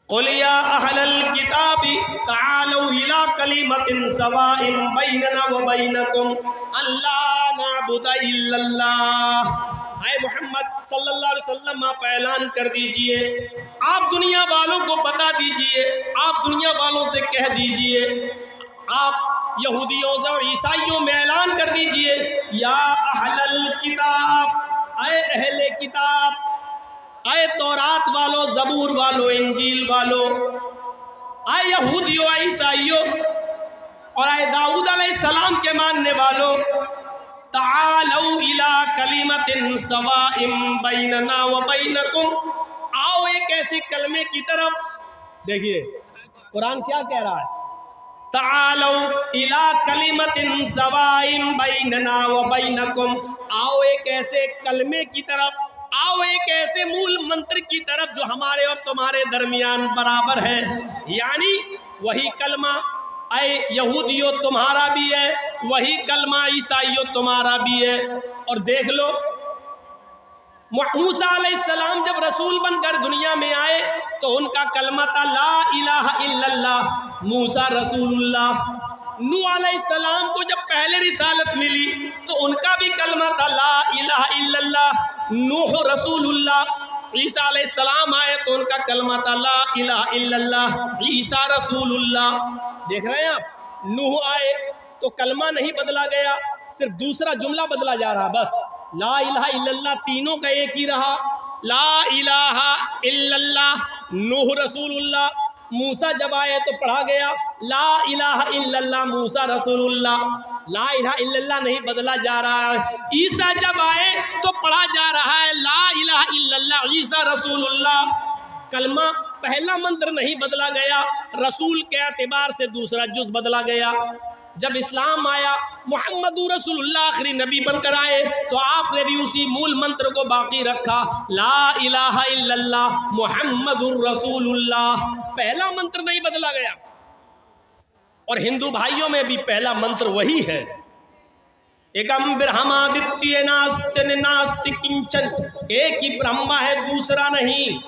क़ुल या अहलल किताबी तालू इला कलिमतिन सवाइन बैनना व बैनकुम अल्ला नअबुद इल्लल्लाह। आए मोहम्मद सल्लल्लाहु अलैहि वसल्लम आप ऐलान कर दीजिए, आप दुनिया वालों को बता दीजिए, आप दुनिया वालों से कह दीजिए, आप यहूदियों से और ईसाइयों में ऐलान कर दीजिए, या अहलल किताब, आए अहले किताब, आए तौरात वालों, ज़बूर वालों, इंजील वालों, आए यहूदियों, आए ईसाइयों और आए दाऊद अलैहिस्सलाम के मानने वालों, तालऊ इला कलिमतिन सवाइम बैनना व बैनकुम, आओ एक ऐसे कलमे की तरफ। देखिए कुरान क्या कह रहा है, तालऊ इला कलिमतिन सवाइम बैनना व बैनकुम, आओ एक ऐसे कलमे की तरफ, आओ एक ऐसे मूल मंत्र की तरफ जो हमारे और तुम्हारे दरमियान बराबर है, यानी वही कलमा आए यहूदियों तुम्हारा भी है, वही कलमा ईसाइयों तुम्हारा भी है। और देख लो मूसा अलैहिस्सलाम जब रसूल बनकर दुनिया में आए तो उनका कलमा था ला इलाहा इल्लल्लाह, मूसा रसूलुल्लाह। नूह अलैहिस्सलाम को जब पहले रिसालत मिली तो उनका भी कलमा था ला इलाहा इल्लल्लाह, नूह रसूलुल्लाह। ईसा अलैहिस्सलाम आए तो उनका कलमा था ला इलाहा इल्लल्लाह, ईसा रसूलुल्लाह। देख रहे हैं आप, नूह आए तो कलमा नहीं बदला गया, सिर्फ दूसरा जुमला बदला जा रहा, बस ला इलाहा इल्लल्लाह तीनों का एक ही रहा, ला इलाहा इल्लल्लाह, नूह रसूलुल्लाह। मूसा जब आए तो पढ़ा गया ला इलाहा इल्लल्लाह, मूसा रसूलुल्लाह, ला इलाहा इल्लल्लाह नहीं बदला जा रहा है। ईसा जब आए तो पढ़ा जा रहा है ला इलाहा इल्लल्लाह, ईसा रसूलुल्लाह। कलमा पहला मंत्र नहीं बदला गया, रसूल के एतबार से दूसरा जुज बदला गया। जब इस्लाम आया, मुहम्मदुर रसूलुल्लाह आखिरी नबी बनकर आए तो आपने भी उसी मूल मंत्र को बाकी रखा, ला इलाहा इल्लल्लाह मुहम्मदुर रसूलुल्लाह। पहला मंत्र नहीं बदला गया। और हिंदू भाइयों में भी पहला मंत्र वही है, एकम ब्रह्मा द्वितीय नास्ति नास्ति किंचन, एक ही ब्रह्मा है दूसरा नहीं।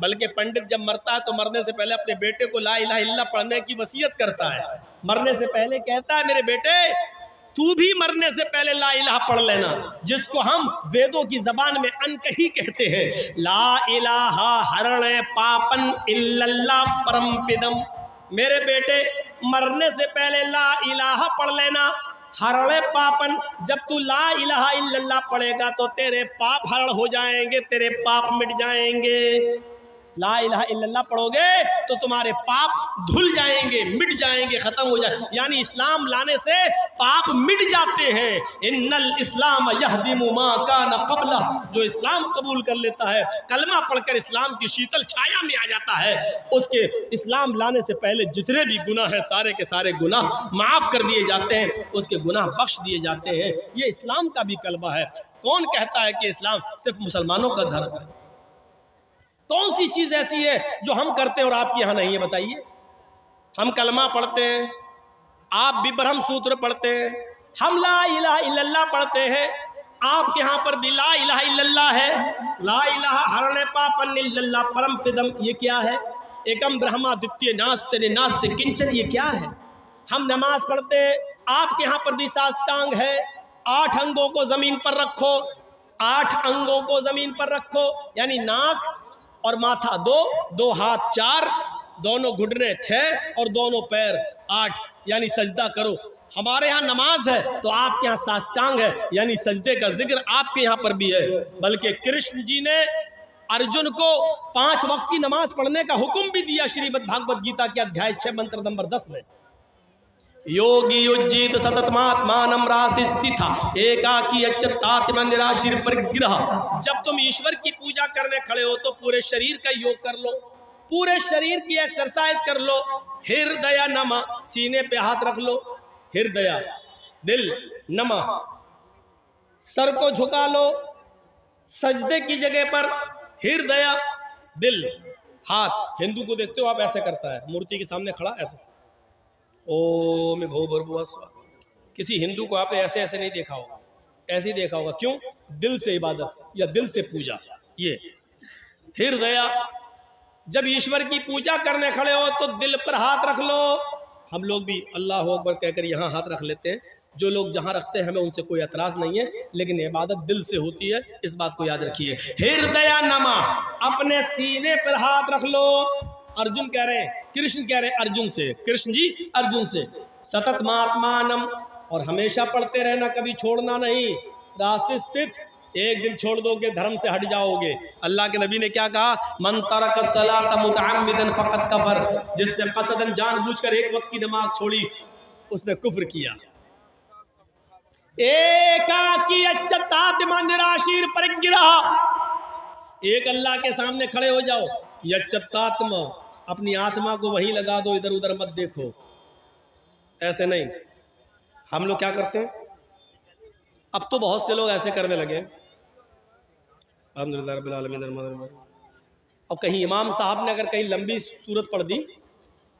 बल्कि पंडित जब मरता है तो मरने से पहले अपने बेटे को ला इलाहा इल्लल्लाह पढ़ने की वसीयत करता है। मरने से पहले कहता है मेरे बेटे तू भी मरने से पहले ला इलाहा पढ़ लेना, जिसको हम वेदों की जबान में अनकही कहते हैं, ला इलाहा हरण पापन इल्लल्लाह परमपिदम। मेरे बेटे मरने से पहले ला इलाहा पढ़ लेना, हरण पापन, जब तू ला इलाहा इल्लल्लाह पढ़ेगा तो तेरे पाप हरण हो जाएंगे, तेरे पाप मिट जाएंगे। ला इलाहा इल्लल्लाह पढ़ोगे तो तुम्हारे पाप धुल जाएंगे, मिट जाएंगे, खत्म हो जाए, यानी इस्लाम लाने से पाप मिट जाते हैं। इन्नल इस्लाम यहदिमु मा कान क़ब्ला, जो इस्लाम कबूल कर लेता है, कलमा पढ़कर इस्लाम की शीतल छाया में आ जाता है, उसके इस्लाम लाने से पहले जितने भी गुनाह हैं सारे के सारे गुनाह माफ़ कर दिए जाते हैं, उसके गुनाह बख्श दिए जाते हैं। ये इस्लाम का भी कलमा है। कौन कहता है कि इस्लाम सिर्फ मुसलमानों का धर्म है? कौन सी चीज़ ऐसी है जो हम करते हैं और आपके यहाँ नहीं है? बताइए। हम कलमा पढ़ते हैं, आप भी ब्रह्म सूत्र पढ़ते हैं, हम ला इलाहा इल्लल्लाह पढ़ते हैं, आपके यहाँ पर भी ला इलाहा इल्लल्लाह है। ला इलाहा हरण पापन इल्लल्लाह परम पिदम, ये क्या है? एकम ब्रह्मा द्वितीय नास्ति नास्ति किंचन, ये क्या है? हम नमाज पढ़ते हैं, आपके यहाँ पर भी साष्टांग है, 8 अंगों को ज़मीन पर रखो, 8 अंगों को ज़मीन पर रखो, यानी नाक और माथा 2, 2 हाथ 4, दोनों घुटने 6 और दोनों पैर 8, यानी सजदा करो। हमारे यहाँ नमाज है तो आपके यहाँ साष्टांग है, यानी सजदे का जिक्र आपके यहाँ पर भी है। बल्कि कृष्ण जी ने अर्जुन को 5 वक्त की नमाज पढ़ने का हुक्म भी दिया श्रीमद् भागवत गीता के अध्याय 6 मंत्र नंबर 10 में। योगी युज्जित सततमात्मानं रासिस्थिता एकाकी अच्युतात्म निराशीर परिग्रह। जब तुम ईश्वर की पूजा करने खड़े हो तो पूरे शरीर का योग कर लो, पूरे शरीर की एक्सरसाइज कर लो। हृदय नमा, सीने पे हाथ रख लो, हृदय दिल नमा, सर को झुका लो सजदे की जगह पर, हृदय दिल हाथ। हिंदू को देखते हो आप ऐसे करता है, मूर्ति के सामने खड़ा ऐसे, ओम भूर्भुवः स्वः। किसी हिंदू को आपने ऐसे ऐसे नहीं देखा होगा, ऐसे ही देखा होगा। क्यों? दिल से इबादत या दिल से पूजा। ये हृदय जब ईश्वर की पूजा करने खड़े हो तो दिल पर हाथ रख लो। हम लोग भी अल्लाह अकबर कहकर यहाँ हाथ रख लेते हैं, जो लोग जहाँ रखते हैं हमें उनसे कोई एतराज़ नहीं है, लेकिन इबादत दिल से होती है, इस बात को याद रखिए। हृदय नमा, अपने सीने पर हाथ रख लो। अर्जुन कह रहे हैं, कृष्ण कह रहे हैं अर्जुन से, कृष्ण जी अर्जुन से, सतत महात्मानम, और हमेशा पढ़ते रहना, कभी छोड़ना नहीं। रास्ते स्थित, एक दिन छोड़ दोगे धर्म से हट जाओगे। अल्लाह के नबी ने क्या कहा, मन तरक सलात मुतअम्मिदन फक़द कफर, जिसने कसदन जानबूझकर एक वक्त की नमाज छोड़ी उसने कुफ्र किया। एकाकी अच्युतात्मा निराशीर परिग्रह, एक अल्लाह के सामने खड़े हो जाओ, यच्युतात्मा, अपनी आत्मा को वहीं लगा दो, इधर उधर मत देखो। ऐसे नहीं, हम लोग क्या करते हैं, अब तो बहुत से लोग ऐसे करने लगे। अल्हम्दुलिल्लाह रब्बिल आलमीन। अब कहीं इमाम साहब ने अगर कहीं लंबी सूरत पढ़ दी,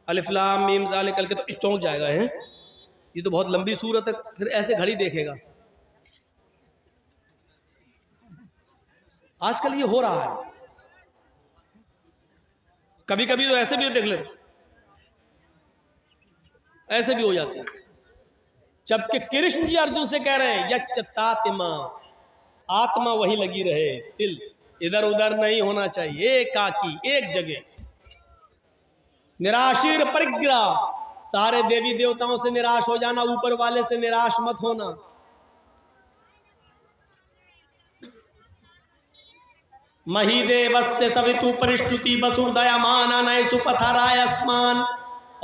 अलिफ लाम मीम ज़ालिकल के, तो चौंक जाएगा, है ये तो बहुत लंबी सूरत है, फिर ऐसे घड़ी देखेगा। आजकल ये हो रहा है, कभी कभी तो ऐसे भी देख ले, ऐसे भी हो जाते हैं। जबकि कृष्ण जी अर्जुन से कह रहे हैं, यच्युतात्मा, आत्मा वही लगी रहे, दिल इधर उधर नहीं होना चाहिए, एकाकी एक जगह। निराशीर परिग्रह, सारे देवी देवताओं से निराश हो जाना, ऊपर वाले से निराश मत होना। महीदेवस्य सवितु परिष्टुति वसुर्दयमाना नय सुपथराय अस्मान,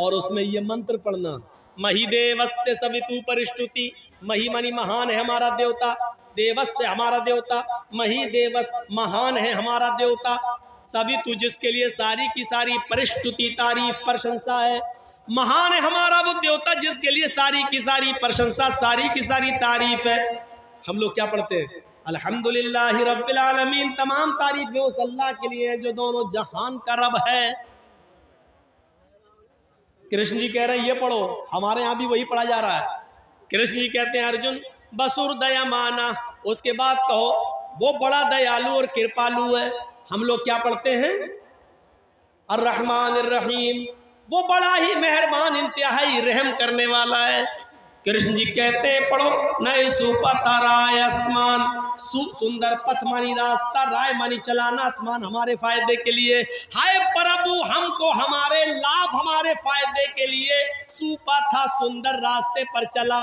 और उसमें ये मंत्र पढ़ना, महीदेवस्य सवितु परिष्टुति, मही मनी महान है हमारा देवता, देवस्य हमारा देवता, मही देवस महान है हमारा देवता, सवितु जिसके लिए सारी की सारी परिष्टुति तारीफ प्रशंसा है, महान है हमारा वो देवता जिसके लिए सारी की सारी प्रशंसा, सारी की सारी तारीफ है। हम लोग क्या पढ़ते हैं, अल्हम्दुलिल्लाह रब्बिल आलमीन, तमाम तारीफ उस अल्लाह के लिए है जो दोनों जहान का रब है। कृष्ण जी कह रहे हैं ये पढ़ो, हमारे यहाँ भी वही पढ़ा जा रहा है। कृष्ण जी कहते हैं अर्जुन बसुर दयामाना, उसके बाद कहो वो बड़ा दयालु और कृपालु है। हम लोग क्या पढ़ते हैं, अर्रहमान अर्रहीम, वो बड़ा ही मेहरबान इंतहाई रहम करने वाला है। कृष्ण जी कहते हैं पढ़ो, नए सुपथा राय आसमान, सुंदर पथ मानी रास्ता, राय मानी चलाना, आसमान हमारे फायदे के लिए। हाय प्रभु, हमको हमारे लाभ हमारे फायदे के लिए सुपथा सुंदर रास्ते पर चला,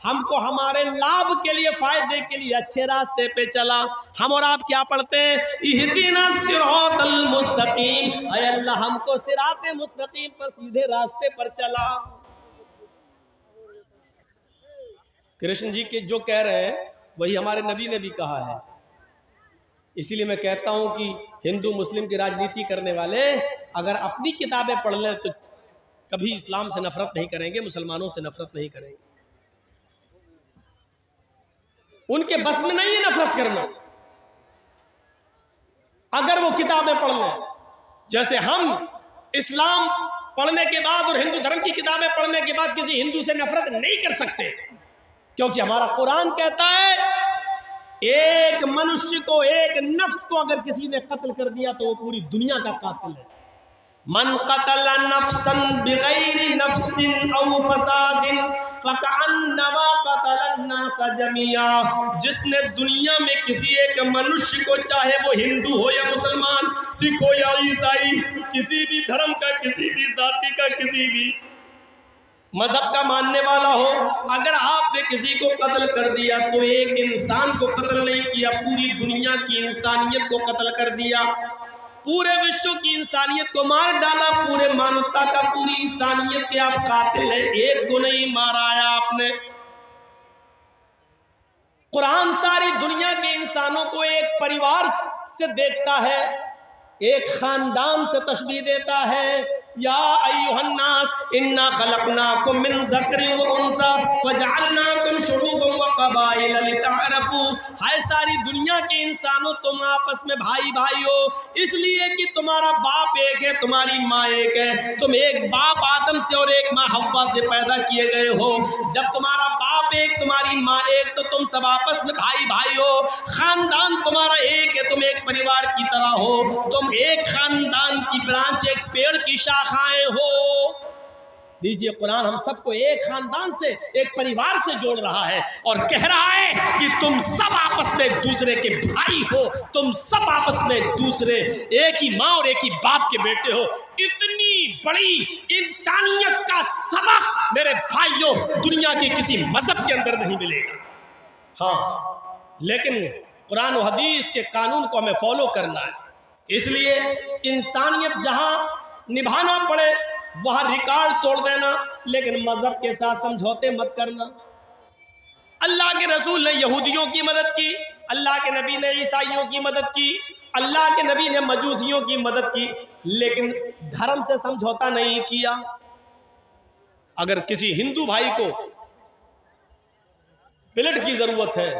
हमको हमारे लाभ के लिए फायदे के लिए अच्छे रास्ते पे चला। हम और आप क्या पढ़ते हैं, इहदिना सिरातल मुस्तकीम, ऐ अल्लाह हमको सिराते मुस्तकीम पर सीधे रास्ते पर चला। कृष्ण जी के जो कह रहे हैं वही हमारे नबी ने भी कहा है। इसीलिए मैं कहता हूं कि हिंदू मुस्लिम की राजनीति करने वाले अगर अपनी किताबें पढ़ लें तो कभी इस्लाम से नफरत नहीं करेंगे, मुसलमानों से नफरत नहीं करेंगे। उनके बस में नहीं है नफरत करना, अगर वो किताबें पढ़ लें। जैसे हम इस्लाम पढ़ने के बाद और हिंदू धर्म की किताबें पढ़ने के बाद किसी हिंदू से नफरत नहीं कर सकते, क्योंकि हमारा कुरान कहता है एक मनुष्य को, एक नफ्स को अगर किसी ने कत्ल कर दिया तो वो पूरी दुनिया का कातिल है। मन कतल नफ्सन बिगैरि नफ्सिन औ फसादिन फकअन्नमा कतलन नास जमिया, जिसने दुनिया में किसी एक मनुष्य को, चाहे वो हिंदू हो या मुसलमान, सिख हो या ईसाई, किसी भी धर्म का, किसी भी जाति का, किसी भी मजहब का मानने वाला हो, अगर आपने किसी को कत्ल कर दिया तो एक इंसान को कत्ल नहीं किया, पूरी दुनिया की इंसानियत को कत्ल कर दिया, पूरे विश्व की इंसानियत को मार डाला, पूरे मानवता का, पूरी इंसानियत के आप कातिल हैं, एक को नहीं मारा है आपने। कुरान सारी दुनिया के इंसानों को एक परिवार से देखता है, एक खानदान से तशबीह देता है। या अय्युहन्नास इन्ना खलकनाकुम मिन ज़करिन व उन्सा वजअलनाकुम शुऊबन व क़बाइल लितअरफू, हाय सारी दुनिया के इंसानों तुम आपस में भाई भाई हो, इसलिए कि तुम्हारा बाप एक है, तुम्हारी माँ एक है, तुम एक बाप आदम से और एक माँ हव्वा से पैदा किए गए हो। जब तुम्हारा बाप एक, तुम्हारी माँ एक, तो तुम सब आपस में भाई भाई हो, खानदान तुम्हारा एक है, तुम एक परिवार की तरह हो, तुम एक खानदान की ब्रांच, एक पेड़ की शाखाएं हो। लीजिए, कुरान हम सबको एक खानदान से, एक परिवार से जोड़ रहा है और कह रहा है कि तुम सब आपस में एक दूसरे के भाई हो, तुम सब आपस में एक दूसरे, एक ही माँ और एक ही बाप के बेटे हो। इतनी बड़ी इंसानियत का सबक मेरे भाइयों दुनिया के किसी मजहब के अंदर नहीं मिलेगा। हाँ, लेकिन कुरान और हदीस के कानून को हमें फॉलो करना है। इसलिए इंसानियत जहां निभाना पड़े वहां रिकॉर्ड तोड़ देना, लेकिन मजहब के साथ समझौते मत करना। अल्लाह के रसूल ने यहूदियों की मदद की, अल्लाह के नबी ने ईसाइयों की मदद की, अल्लाह के नबी ने मजूसियों की मदद की, लेकिन धर्म से समझौता नहीं किया। अगर किसी हिंदू भाई को ब्लड की जरूरत है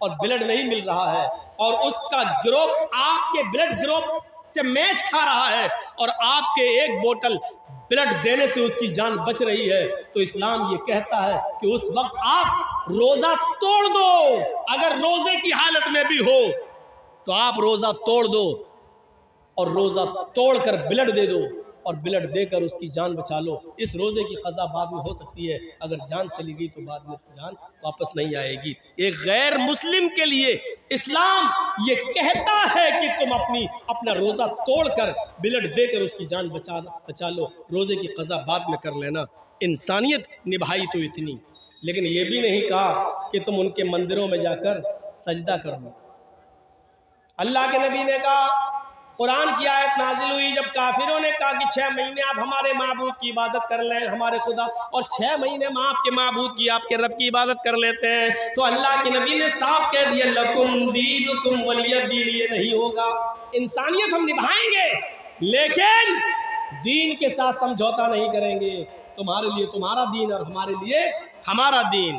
और ब्लड नहीं मिल रहा है और उसका ग्रुप आपके ब्लड ग्रुप से मैच खा रहा है और आपके एक बोतल ब्लड देने से उसकी जान बच रही है, तो इस्लाम ये कहता है कि उस वक्त आप रोजा तोड़ दो। अगर रोजे की हालत में भी हो तो आप रोजा तोड़ दो और रोजा तोड़कर ब्लड दे दो और ब्लड देकर उसकी जान बचा लो। इस रोजे की कज़ा बाद में हो सकती है, अगर जान चली गई तो बाद में जान वापस नहीं आएगी। एक गैर मुस्लिम के लिए इस्लाम ये कहता है कि तुम अपना रोजा तोड़कर ब्लड देकर उसकी जान बचा लो, रोजे की कज़ा बाद में कर लेना। इंसानियत निभाई तो इतनी, लेकिन ये भी नहीं कहा कि तुम उनके मंदिरों में जाकर सजदा कर लो। अल्लाह के नबी ने कहा, कुरान की आयत नाजिल हुई जब काफिरों ने कहा कि 6 महीने आप हमारे माबूद की इबादत कर लें, हमारे खुदा, और 6 महीने हम आपके माबूद की, आपके रब की इबादत कर लेते हैं, तो अल्लाह के नबी ने साफ कह दिया, लकुम दीनुकुम वलिय दीन, ये नहीं होगा। इंसानियत हम निभाएंगे लेकिन दीन के साथ समझौता नहीं करेंगे। तुम्हारे लिए तुम्हारा दीन और हमारे लिए हमारा दीन।